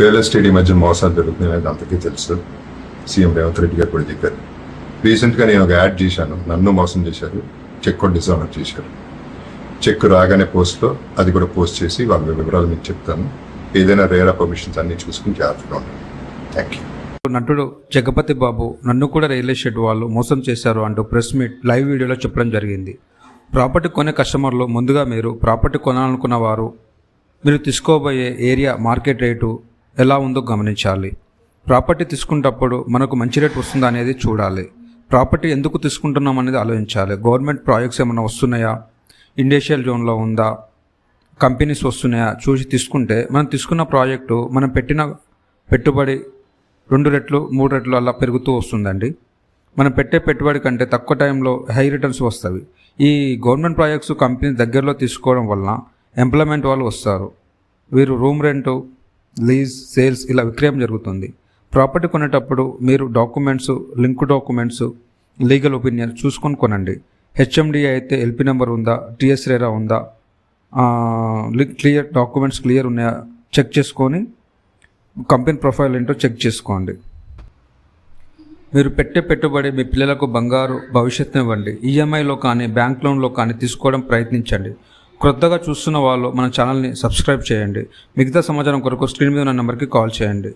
Real estate ఈ మధ్య మోసాలు జరుగుతున్నాయని అందరికీ తెలుసు. సీఎం రేవంత్ రెడ్డి గారు కూడా చెప్పారు. రీసెంట్గా నేను ఒక యాడ్ చేశాను, నన్ను మోసం చేశారు, చెక్ కూడా డిజానర్ చేశారు. చెక్ రాగానే పోస్ట్లో అది కూడా పోస్ట్ చేసి వాళ్ళ వివరాలు మీకు చెప్తాను. ఏదైనా రేరా పర్మిషన్స్ అన్ని చూసుకుని జాగ్రత్తగా ఉండండి. Thank you. నటుడు జగపతి బాబు నన్ను కూడా రియల్ ఎస్టేట్ వాళ్ళు మోసం చేశారు అంటూ ప్రెస్ మీట్ లైవ్ వీడియోలో చెప్పడం జరిగింది. ప్రాపర్టీ కొనే కస్టమర్లు ముందుగా మీరు ప్రాపర్టీ కొనాలనుకున్న వారు మీరు తీసుకోబోయే ఏరియా మార్కెట్ రేటు ఎలా ఉందో గమనించాలి. ప్రాపర్టీ తీసుకునేటప్పుడు మనకు మంచి రేట్ వస్తుందా అనేది చూడాలి. ప్రాపర్టీ ఎందుకు తీసుకుంటున్నాం అనేది ఆలోచించాలి. గవర్నమెంట్ ప్రాజెక్ట్స్ ఏమైనా వస్తున్నాయా, ఇండస్ట్రియల్ జోన్లో ఉందా, కంపెనీస్ వస్తున్నాయా చూసి తీసుకుంటే మనం తీసుకున్న ప్రాజెక్టు మనం పెట్టిన పెట్టుబడి 2 రెట్లు 3 రెట్లు అలా పెరుగుతూ వస్తుందండి. మనం పెట్టే పెట్టుబడి కంటే తక్కువ టైంలో హై రిటర్న్స్ వస్తాయి. ఈ గవర్నమెంట్ ప్రాజెక్ట్స్ కంపెనీ దగ్గరలో తీసుకోవడం వలన ఎంప్లాయ్మెంట్ వాళ్ళు వస్తారు. వీరు రూమ్ రెంటు, లీజ్, సేల్స్ ఇలా విక్రయం జరుగుతుంది. ప్రాపర్టీ కొనేటప్పుడు మీరు documents, link documents, legal opinion చూసుకొని కొనండి. హెచ్ఎండి అయితే ఎల్పి నెంబర్ ఉందా, టీఎస్ రేరా ఉందా, క్లియర్ డాక్యుమెంట్స్ క్లియర్ ఉన్నాయా చెక్ చేసుకొని కంపెనీ ప్రొఫైల్ ఏంటో చెక్ చేసుకోండి. మీరు పెట్టే పెట్టుబడి మీ పిల్లలకు బంగారు భవిష్యత్తునివ్వండి. ఈఎంఐలో కానీ బ్యాంక్ లోన్లో కానీ తీసుకోవడం ప్రయత్నించండి. కొత్తగా చూస్తున్న వాళ్ళు మన ఛానల్ని సబ్స్క్రైబ్ చేయండి. మిగతా సమాచారం కొరకు స్క్రీన్ మీద ఉన్న నెంబర్కి కాల్ చేయండి.